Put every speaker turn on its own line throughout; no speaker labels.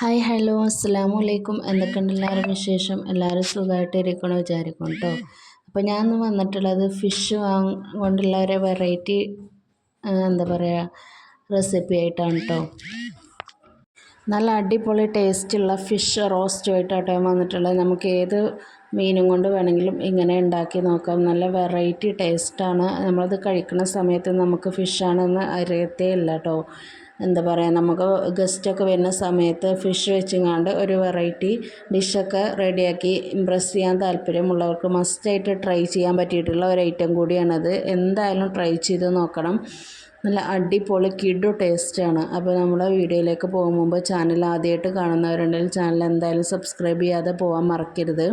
Hi hello അസ്സലാമു അലൈക്കും. എന്തൊക്കെയുണ്ട് എല്ലാവരും വിശേഷം? എല്ലാവരും സുഖമായിട്ട് ഇരിക്കണമെന്ന് വിചാരിക്കും കേട്ടോ. അപ്പോൾ ഞാൻ ഇന്ന് വന്നിട്ടുള്ളത് ഫിഷ് കൊണ്ടുള്ള ഒരു വെറൈറ്റി എന്താ പറയുക റെസിപ്പി ആയിട്ടാണ് കേട്ടോ. നല്ല അടിപൊളി ടേസ്റ്റുള്ള ഫിഷ് റോസ്റ്റുമായിട്ടാണ് ഞാൻ വന്നിട്ടുള്ളത്. നമുക്ക് ഏത് മീനും കൊണ്ട് വേണമെങ്കിലും ഇങ്ങനെ ഉണ്ടാക്കി നോക്കാം. നല്ല വെറൈറ്റി ടേസ്റ്റാണ്. നമ്മളത് കഴിക്കുന്ന സമയത്ത് നമുക്ക് ഫിഷാണെന്ന് അറിയത്തേ ഇല്ല കേട്ടോ. എന്താ പറയുക, നമുക്ക് ഗസ്റ്റൊക്കെ വരുന്ന സമയത്ത് ഫിഷ് വെച്ചങ്ങാണ്ട് ഒരു വെറൈറ്റി ഡിഷൊക്കെ റെഡിയാക്കി ഇമ്പ്രസ് ചെയ്യാൻ താല്പര്യമുള്ളവർക്ക് മസ്റ്റായിട്ട് ട്രൈ ചെയ്യാൻ പറ്റിയിട്ടുള്ള ഒരു ഐറ്റം കൂടിയാണത്. എന്തായാലും ട്രൈ ചെയ്ത് നോക്കണം. നല്ല അടിപൊളി കിഡു ടേസ്റ്റാണ്. അപ്പോൾ നമ്മുടെ വീഡിയോയിലേക്ക് പോകും മുമ്പ് ചാനൽ ആദ്യമായിട്ട് കാണുന്നവരുണ്ടെങ്കിൽ ചാനൽ എന്തായാലും സബ്സ്ക്രൈബ് ചെയ്യാതെ പോകാൻ മറക്കരുത്.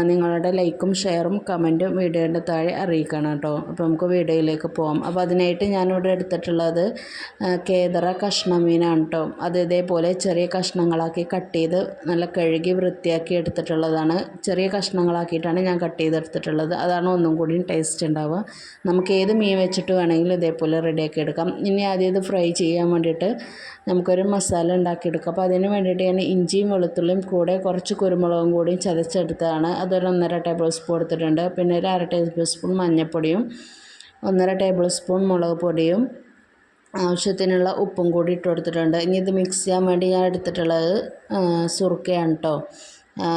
നിങ്ങളുടെ ലൈക്കും ഷെയറും കമൻറ്റും വീഡിയോയുടെ താഴെ അറിയിക്കണം കേട്ടോ. അപ്പോൾ നമുക്ക് വീഡിയോയിലേക്ക് പോകാം. അപ്പോൾ അതിനായിട്ട് ഞാനിവിടെ എടുത്തിട്ടുള്ളത് കേദറ കഷ്ണം മീനാണ് കേട്ടോ. അത് ഇതേപോലെ ചെറിയ കഷ്ണങ്ങളാക്കി കട്ട് ചെയ്ത് നല്ല കഴുകി വൃത്തിയാക്കി എടുത്തിട്ടുള്ളതാണ്. ചെറിയ കഷ്ണങ്ങളാക്കിയിട്ടാണ് ഞാൻ കട്ട് ചെയ്തെടുത്തിട്ടുള്ളത്. അതാണ് ഒന്നും കൂടി ടേസ്റ്റ് ഉണ്ടാവുക. നമുക്ക് ഏത് മീൻ വെച്ചിട്ട് വേണമെങ്കിലും ഇതേപോലെ റെഡിയാക്കി എടുക്കാം. ഇനി ആദ്യം ഇത് ഫ്രൈ ചെയ്യാൻ വേണ്ടിയിട്ട് നമുക്കൊരു മസാല ഉണ്ടാക്കിയെടുക്കാം. അപ്പോൾ അതിന് വേണ്ടിയിട്ട് ഞാൻ ഇഞ്ചിയും വെളുത്തുള്ളിയും കൂടെ കുറച്ച് കുരുമുളകും കൂടി ചതച്ചെടുത്തതാണ്. അതൊരു 1.5 ടേബിൾ സ്പൂൺ എടുത്തിട്ടുണ്ട്. പിന്നെ ഒരു 1/2 ടേബിൾ സ്പൂൺ മഞ്ഞൾപ്പൊടിയും 1.5 ടേബിൾ സ്പൂൺ മുളക് പൊടിയും ആവശ്യത്തിനുള്ള ഉപ്പും കൂടി ഇട്ട് കൊടുത്തിട്ടുണ്ട്. ഇനി ഇത് മിക്സ് ചെയ്യാൻ വേണ്ടി ഞാൻ എടുത്തിട്ടുള്ളത് സുർക്കയാണ് കേട്ടോ.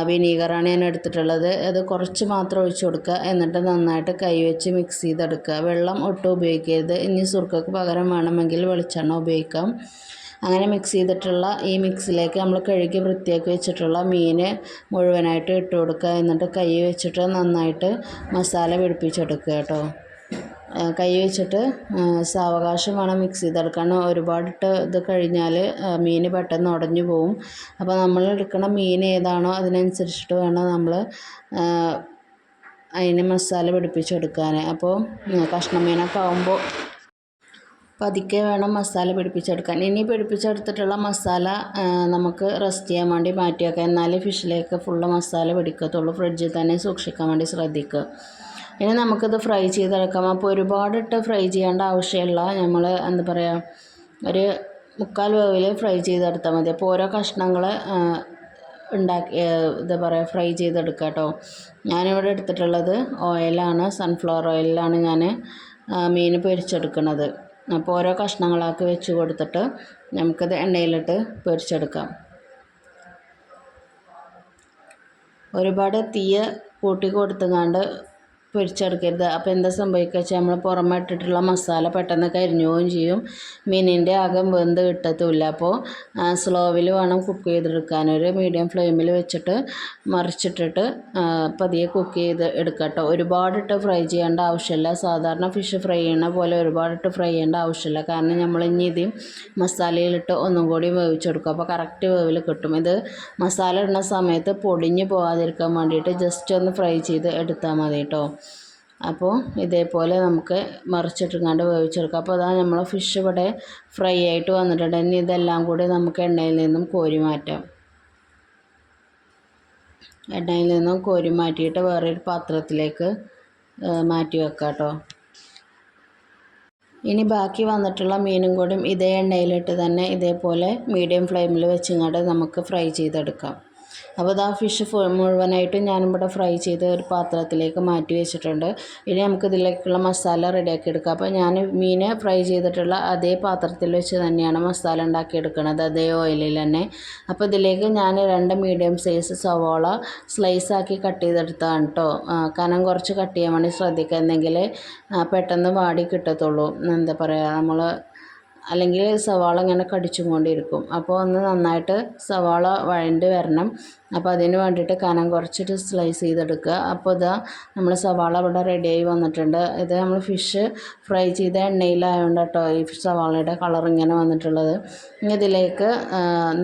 വിനീഗറാണ് ഞാൻ എടുത്തിട്ടുള്ളത്. അത് കുറച്ച് മാത്രം ഒഴിച്ച് കൊടുക്കുക. എന്നിട്ട് നന്നായിട്ട് കൈവച്ച് മിക്സ് ചെയ്തെടുക്കുക. വെള്ളം ഒട്ടും ഉപയോഗിക്കരുത്. ഇനി സുർക്കയ്ക്ക് പകരം വേണമെങ്കിൽ വെളിച്ചെണ്ണ ഉപയോഗിക്കാം. അങ്ങനെ മിക്സ് ചെയ്തിട്ടുള്ള ഈ മിക്സിലേക്ക് നമ്മൾ കഴുകി വൃത്തിയാക്കി വെച്ചിട്ടുള്ള മീൻ മുഴുവനായിട്ട് ഇട്ട് കൊടുക്കുക. എന്നിട്ട് കൈ വെച്ചിട്ട് നന്നായിട്ട് മസാല പിടിപ്പിച്ചെടുക്കുക കേട്ടോ. കൈ വെച്ചിട്ട് സാവകാശം വേണം മിക്സ് ചെയ്തെടുക്കാൻ. ഒരുപാടിട്ട് ഇത് കഴിഞ്ഞാൽ മീൻ പെട്ടെന്ന് ഉടഞ്ഞു പോവും. അപ്പോൾ നമ്മൾ എടുക്കുന്ന മീൻ ഏതാണോ അതിനനുസരിച്ചിട്ട് വേണം നമ്മൾ അതിന് മസാല പിടിപ്പിച്ചെടുക്കാൻ. അപ്പോൾ കഷ്ണം മീനൊക്കെ ആകുമ്പോൾ പതുക്കെ വേണം മസാല പിടിപ്പിച്ചെടുക്കാൻ. ഇനി പിടിപ്പിച്ചെടുത്തിട്ടുള്ള മസാല നമുക്ക് റെസ്റ്റ് ചെയ്യാൻ വേണ്ടി മാറ്റി വയ്ക്കാം. എന്നാലേ ഫിഷിലേക്ക് ഫുള്ള് മസാല പിടിക്കത്തുള്ളൂ. ഫ്രിഡ്ജിൽ തന്നെ സൂക്ഷിക്കാൻ വേണ്ടി ശ്രദ്ധിക്കുക. ഇനി നമുക്കിത് ഫ്രൈ ചെയ്തെടുക്കാം. അപ്പോൾ ഒരുപാടിട്ട് ഫ്രൈ ചെയ്യേണ്ട ആവശ്യമില്ല. നമ്മൾ എന്താ പറയുക, ഒരു 3/4 വേവിൽ ഫ്രൈ ചെയ്തെടുത്താൽ മതി. അപ്പോൾ ഓരോ കഷ്ണങ്ങൾ ഉണ്ടാക്കി എന്താ പറയുക ഫ്രൈ ചെയ്തെടുക്കുക കേട്ടോ. ഞാനിവിടെ എടുത്തിട്ടുള്ളത് ഓയിലാണ്, സൺഫ്ലവർ ഓയിലാണ് ഞാൻ മീൻ പൊരിച്ചെടുക്കുന്നത്. അപ്പോൾ ഓരോ കഷ്ണങ്ങളാക്കി വെച്ച് കൊടുത്തിട്ട് നമുക്കത് എണ്ണയിലിട്ട് പൊരിച്ചെടുക്കാം. ഒരുപാട് തീയ കൂട്ടി കൊടുത്തുകൊണ്ട് പൊരിച്ചെടുക്കരുത്. അപ്പോൾ എന്താ സംഭവിക്കുക വെച്ചാൽ നമ്മൾ പുറമെ ഇട്ടിട്ടുള്ള മസാല പെട്ടെന്ന് കരിഞ്ഞു പോവുകയും ചെയ്യും. മീനിൻ്റെ അകം വെന്ത് കിട്ടത്തുമില്ല. അപ്പോൾ സ്ലോവിൽ വേണം കുക്ക് ചെയ്തെടുക്കാൻ. ഒരു മീഡിയം ഫ്ലെയിമിൽ വെച്ചിട്ട് മറിച്ചിട്ടിട്ട് പതിയെ കുക്ക് ചെയ്ത് എടുക്കുക കേട്ടോ. ഒരുപാടിട്ട് ഫ്രൈ ചെയ്യേണ്ട ആവശ്യമില്ല. സാധാരണ ഫിഷ് ഫ്രൈ ചെയ്യണ പോലെ ഒരുപാടിട്ട് ഫ്രൈ ചെയ്യേണ്ട ആവശ്യമില്ല. കാരണം നമ്മൾ ഇനി ഇത് മസാലയിലിട്ട് ഒന്നും കൂടി വേവിച്ചെടുക്കും. അപ്പോൾ കറക്റ്റ് വേവിൽ കിട്ടും. ഇത് മസാല ഇടുന്ന സമയത്ത് പൊടിഞ്ഞ് പോകാതിരിക്കാൻ വേണ്ടിയിട്ട് ജസ്റ്റ് ഒന്ന് ഫ്രൈ ചെയ്ത് എടുത്താൽ മതി കേട്ടോ. അപ്പോൾ ഇതേപോലെ നമുക്ക് മറിച്ചിട്ടുങ്ങാണ്ട് വേവിച്ചെടുക്കാം. അപ്പോൾ അതാ നമ്മൾ ഫിഷ് ഇവിടെ ഫ്രൈ ആയിട്ട് വന്നിട്ടുണ്ട്. ഇനി ഇതെല്ലാം കൂടി നമുക്ക് എണ്ണയിൽ നിന്നും കോരി മാറ്റാം. എണ്ണയിൽ നിന്നും കോരി മാറ്റിയിട്ട് വേറൊരു പാത്രത്തിലേക്ക് മാറ്റി വെക്കാം കേട്ടോ. ഇനി ബാക്കി വന്നിട്ടുള്ള മീനും കൂടി ഇതേ എണ്ണയിലിട്ട് തന്നെ ഇതേപോലെ മീഡിയം ഫ്ലെയിമിൽ വെച്ചിങ്ങാണ്ട് നമുക്ക് ഫ്രൈ ചെയ്തെടുക്കാം. അപ്പോൾ ഇതാ ഫിഷ് മുഴുവനായിട്ടും ഞാനിവിടെ ഫ്രൈ ചെയ്ത് ഒരു പാത്രത്തിലേക്ക് മാറ്റി വെച്ചിട്ടുണ്ട്. ഇനി നമുക്ക് ഇതിലേക്കുള്ള മസാല റെഡിയാക്കി എടുക്കാം. അപ്പോൾ ഞാൻ മീൻ ഫ്രൈ ചെയ്തിട്ടുള്ള അതേ പാത്രത്തിൽ വെച്ച് തന്നെയാണ് മസാല ഉണ്ടാക്കിയെടുക്കുന്നത്, അതേ ഓയിലിൽ തന്നെ. അപ്പോൾ ഇതിലേക്ക് ഞാൻ 2 മീഡിയം സൈസ് സവാള സ്ലൈസാക്കി കട്ട് ചെയ്തെടുത്തതാണ് കേട്ടോ. കനം കുറച്ച് കട്ട് ചെയ്യാൻ വേണ്ടി ശ്രദ്ധിക്കുക. എന്നെങ്കിൽ പെട്ടെന്ന് വാടി കിട്ടത്തുള്ളൂ. എന്താ പറയുക, നമ്മൾ അല്ലെങ്കിൽ സവാള ഇങ്ങനെ കടിച്ചും കൊണ്ടിരിക്കും. അപ്പോൾ ഒന്ന് നന്നായിട്ട് സവാള വഴണ്ട് വരണം. അപ്പോൾ അതിന് വേണ്ടിയിട്ട് കനം കുറച്ചിട്ട് സ്ലൈസ് ചെയ്തെടുക്കുക. അപ്പോൾ ഇതാ നമ്മൾ സവാള ഇവിടെ റെഡിയായി വന്നിട്ടുണ്ട്. ഇത് നമ്മൾ ഫിഷ് ഫ്രൈ ചെയ്ത എണ്ണയിലായതുകൊണ്ട് കേട്ടോ ഈ സവാളയുടെ കളർ ഇങ്ങനെ വന്നിട്ടുള്ളത്. ഇനി ഇതിലേക്ക്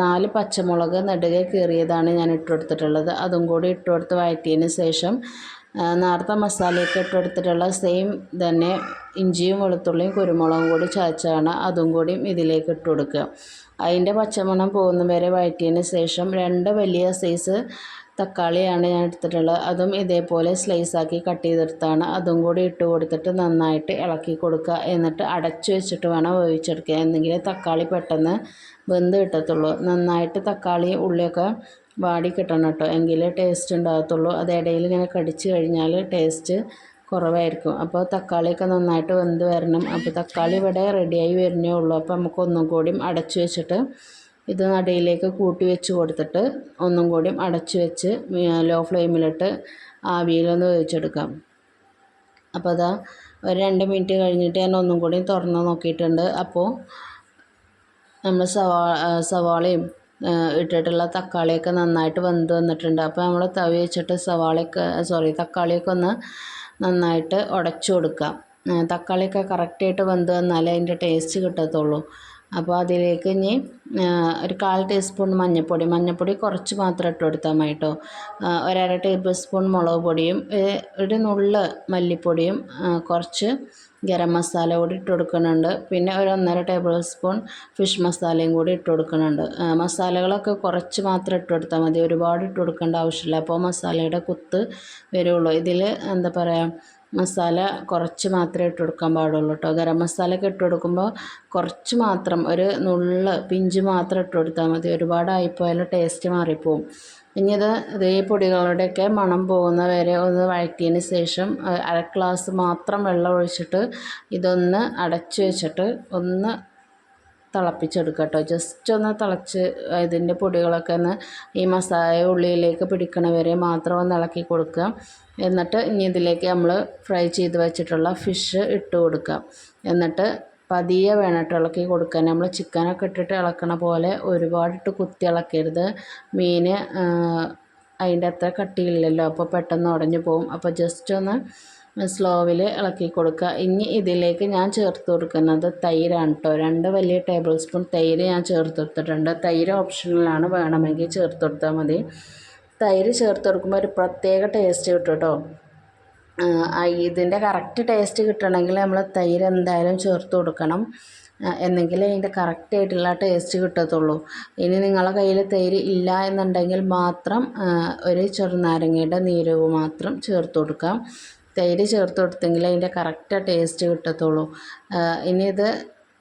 4 പച്ചമുളക് നെടുകെ കീറിയതാണ് ഞാൻ ഇട്ട് കൊടുത്തിട്ടുള്ളത്. അതും കൂടി ഇട്ട് കൊടുത്ത് വഴറ്റിയതിന് ശേഷം നേരത്തെ മസാലയൊക്കെ ഇട്ട് കൊടുത്തിട്ടുള്ള സെയിം തന്നെ ഇഞ്ചിയും വെളുത്തുള്ളിയും കുരുമുളകും കൂടി ചതച്ചാണ് അതും കൂടി ഇതിലേക്ക് ഇട്ട് കൊടുക്കുക. അതിൻ്റെ പച്ചമണം പോകുന്ന വരെ വഴറ്റിയതിന് ശേഷം 2 വലിയ സൈസ് തക്കാളിയാണ് ഞാൻ എടുത്തിട്ടുള്ളത്. അതും ഇതേപോലെ സ്ലൈസാക്കി കട്ട് ചെയ്തെടുത്താണ്. അതും കൂടി ഇട്ട് കൊടുത്തിട്ട് നന്നായിട്ട് ഇളക്കി കൊടുക്കുക. എന്നിട്ട് അടച്ചു വെച്ചിട്ട് വേണം വേവിച്ചെടുക്കുക. എന്നെങ്കിൽ തക്കാളി പെട്ടെന്ന് വെന്ത് കിട്ടത്തുള്ളൂ. നന്നായിട്ട് തക്കാളി ഉള്ളിയൊക്കെ വാടി കിട്ടണം കേട്ടോ, എങ്കിലേ ടേസ്റ്റ് ഉണ്ടാകത്തുള്ളൂ. അത് ഇടയിൽ ഇങ്ങനെ കടിച്ച് കഴിഞ്ഞാൽ ടേസ്റ്റ് കുറവായിരിക്കും. അപ്പോൾ തക്കാളിയൊക്കെ നന്നായിട്ട് വെന്ത് വരണം. അപ്പോൾ തക്കാളി ഇവിടെ റെഡിയായി വരുന്നേ ഉള്ളൂ. അപ്പോൾ നമുക്ക് ഒന്നും കൂടിയും അടച്ചു വെച്ചിട്ട് ഇത് അടിയിലേക്ക് കൂട്ടി വെച്ച് കൊടുത്തിട്ട് ഒന്നും കൂടിയും അടച്ചു വെച്ച് ലോ ഫ്ലെയിമിലിട്ട് ആവിയിലൊന്ന് വേവിച്ചെടുക്കാം. അപ്പോൾ അതാ ഒരു 2 മിനിറ്റ് കഴിഞ്ഞിട്ട് ഞാൻ ഒന്നും കൂടി തുറന്ന് നോക്കിയിട്ടുണ്ട്. അപ്പോൾ നമ്മൾ സവാളയും ഇട്ടിട്ടുള്ള തക്കാളിയൊക്കെ നന്നായിട്ട് വെന്ത് വന്നിട്ടുണ്ട്. അപ്പോൾ നമ്മൾ തവി വെച്ചിട്ട് തക്കാളിയൊക്കെ ഒന്ന് നന്നായിട്ട് ഉടച്ചു കൊടുക്കാം. തക്കാളിയൊക്കെ കറക്റ്റായിട്ട് വെന്ത് വന്നാലേ അതിൻ്റെ ടേസ്റ്റ് കിട്ടത്തുള്ളൂ. അപ്പോൾ അതിലേക്ക് ഇനി ഒരു 1/4 ടീസ്പൂൺ മഞ്ഞൾപ്പൊടി കുറച്ച് മാത്രം ഇട്ട് കൊടുത്താൽ മതി കേട്ടോ. 1/2 ടേബിൾ സ്പൂൺ മുളക് പൊടിയും ഒരു നുള്ള് മല്ലിപ്പൊടിയും കുറച്ച് ഗരം മസാല കൂടി ഇട്ട് കൊടുക്കുന്നുണ്ട്. പിന്നെ ഒരു 1.5 ടേബിൾ സ്പൂൺ ഫിഷ് മസാലയും കൂടി ഇട്ട് കൊടുക്കുന്നുണ്ട്. മസാലകളൊക്കെ കുറച്ച് മാത്രം ഇട്ട് കൊടുത്താൽ മതി, ഒരുപാട് ഇട്ട് കൊടുക്കേണ്ട ആവശ്യമില്ല. അപ്പോൾ മസാലയുടെ കുത്ത് വരുള്ളൂ. ഇതിൽ എന്താ പറയുക, മസാല കുറച്ച് മാത്രമേ ഇട്ട് കൊടുക്കാൻ പാടുള്ളൂ കേട്ടോ. ഗരം മസാല ഒക്കെ ഇട്ട് കൊടുക്കുമ്പോൾ കുറച്ച് മാത്രം, ഒരു നുള്ള് പിഞ്ച് മാത്രം ഇട്ട് കൊടുത്താൽ മതി. ഒരുപാടായിപ്പോയാൽ ടേസ്റ്റ് മാറിപ്പോവും. ഇനി ഇതേ പൊടികളുടെയൊക്കെ മണം പോകുന്ന വരെ ഒന്ന് വഴറ്റിയതിന് ശേഷം 1/2 ഗ്ലാസ് മാത്രം വെള്ളം ഒഴിച്ചിട്ട് ഇതൊന്ന് അടച്ചു വെച്ചിട്ട് ഒന്ന് തിളപ്പിച്ചെടുക്കുക കേട്ടോ. ജസ്റ്റ് ഒന്ന് തിളച്ച് ഇതിൻ്റെ പൊടികളൊക്കെ ഒന്ന് ഈ മസാല ഉള്ളിയിലേക്ക് പിടിക്കണ വരെ മാത്രം ഒന്ന് ഇളക്കി കൊടുക്കുക. എന്നിട്ട് ഇനി ഇതിലേക്ക് നമ്മൾ ഫ്രൈ ചെയ്ത് വെച്ചിട്ടുള്ള ഫിഷ് ഇട്ട് കൊടുക്കുക. എന്നിട്ട് പതിയെ വേണം ഇളക്കി കൊടുക്കാൻ. നമ്മൾ ചിക്കനൊക്കെ ഇട്ടിട്ട് ഇളക്കണ പോലെ ഒരുപാടിട്ട് കുത്തി ഇളക്കരുത്. മീൻ അതിൻ്റെ അത്ര കട്ടിയില്ലല്ലോ, അപ്പോൾ പെട്ടെന്ന് ഉടഞ്ഞു പോകും. അപ്പോൾ ജസ്റ്റ് ഒന്ന് സ്ലോവിൽ ഇളക്കി കൊടുക്കുക. ഇനി ഇതിലേക്ക് ഞാൻ ചേർത്ത് കൊടുക്കുന്നത് തൈരാണ് കേട്ടോ. 2 വലിയ ടേബിൾ സ്പൂൺ തൈര് ഞാൻ ചേർത്ത് കൊടുത്തിട്ടുണ്ട്. തൈര് ഓപ്ഷണലാണ്, വേണമെങ്കിൽ ചേർത്ത് കൊടുത്താൽ മതി. തൈര് ചേർത്ത് കൊടുക്കുമ്പോൾ ഒരു പ്രത്യേക ടേസ്റ്റ് കിട്ടും കേട്ടോ. ഇതിൻ്റെ കറക്റ്റ് ടേസ്റ്റ് കിട്ടണമെങ്കിൽ നമ്മൾ തൈര് എന്തായാലും ചേർത്ത് കൊടുക്കണം, എന്നെങ്കിലേ ഇതിൻ്റെ കറക്റ്റായിട്ടുള്ള ടേസ്റ്റ് കിട്ടത്തുള്ളൂ. ഇനി നിങ്ങളുടെ കയ്യിൽ തൈര് ഇല്ല എന്നുണ്ടെങ്കിൽ മാത്രം ഒരു ചെറുനാരങ്ങയുടെ നീര് മാത്രം ചേർത്ത് കൊടുക്കാം. തൈര് ചേർത്ത് കൊടുത്തെങ്കിൽ അതിൻ്റെ കറക്റ്റ് ടേസ്റ്റ് കിട്ടത്തുള്ളൂ. ഇനി ഇത്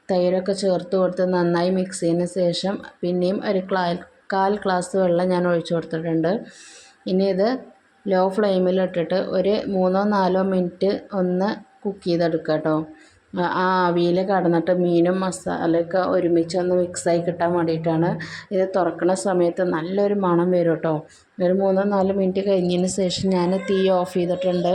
തൈരൊക്കെ ചേർത്ത് കൊടുത്ത് നന്നായി മിക്സ് ചെയ്തതിന് ശേഷം പിന്നെയും ഒരു 1/4 ഗ്ലാസ് വെള്ളം ഞാൻ ഒഴിച്ചു കൊടുത്തിട്ടുണ്ട്. ഇനി ഇത് ലോ ഫ്ലെയിമിലിട്ടിട്ട് ഒരു 3-4 മിനിറ്റ് ഒന്ന് കുക്ക് ചെയ്തെടുക്കുക കേട്ടോ. ആ ആവിയിൽ കടന്നിട്ട് മീനും മസാലയൊക്കെ ഒരുമിച്ചൊന്ന് മിക്സായി കിട്ടാൻ വേണ്ടിയിട്ടാണ്. ഇത് തുറക്കുന്ന സമയത്ത് നല്ലൊരു മണം വരും കേട്ടോ. ഒരു 3-4 മിനിറ്റ് കഴിഞ്ഞതിന് ശേഷം ഞാൻ തീ ഓഫ് ചെയ്തിട്ടുണ്ട്.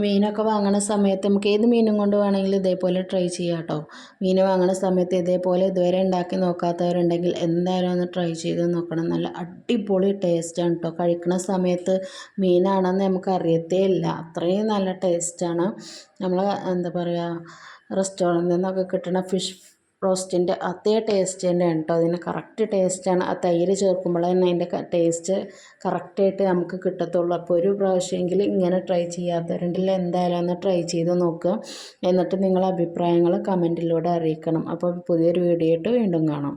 മീനൊക്കെ വാങ്ങുന്ന സമയത്ത് നമുക്ക് ഏത് മീനും കൊണ്ട് വേണമെങ്കിലും ഇതേപോലെ ട്രൈ ചെയ്യാം കേട്ടോ. മീൻ വാങ്ങുന്ന സമയത്ത് ഇതേപോലെ ഇതുവരെ ഉണ്ടാക്കി നോക്കാത്തവരുണ്ടെങ്കിൽ എന്തായാലും ഒന്ന് ട്രൈ ചെയ്ത് നോക്കണം. നല്ല അടിപൊളി ടേസ്റ്റാണ് കേട്ടോ. കഴിക്കുന്ന സമയത്ത് മീനാണെന്ന് നമുക്ക് അറിയത്തേ ഇല്ല, അത്രയും നല്ല ടേസ്റ്റാണ്. നമ്മൾ എന്താ പറയുക, റെസ്റ്റോറൻറ്റിൽ നിന്നൊക്കെ കിട്ടുന്ന ഫിഷ് റോസ്റ്റിൻ്റെ അതേ ടേസ്റ്റ് തന്നെയാണ് കേട്ടോ. അതിന് കറക്റ്റ് ടേസ്റ്റാണ്. ആ തൈര് ചേർക്കുമ്പോൾ തന്നെ അതിൻ്റെ ടേസ്റ്റ് കറക്റ്റായിട്ട് നമുക്ക് കിട്ടത്തുള്ളൂ. അപ്പോൾ ഒരു പ്രാവശ്യമെങ്കിലും ഇങ്ങനെ ട്രൈ ചെയ്യാത്തവരുണ്ടെങ്കിൽ എന്തായാലും ഒന്ന് ട്രൈ ചെയ്ത് നോക്കുക. എന്നിട്ട് നിങ്ങളുടെ അഭിപ്രായങ്ങൾ കമൻറ്റിലൂടെ അറിയിക്കണം. അപ്പോൾ പുതിയൊരു വീഡിയോ ആയിട്ട് വീണ്ടും കാണാം.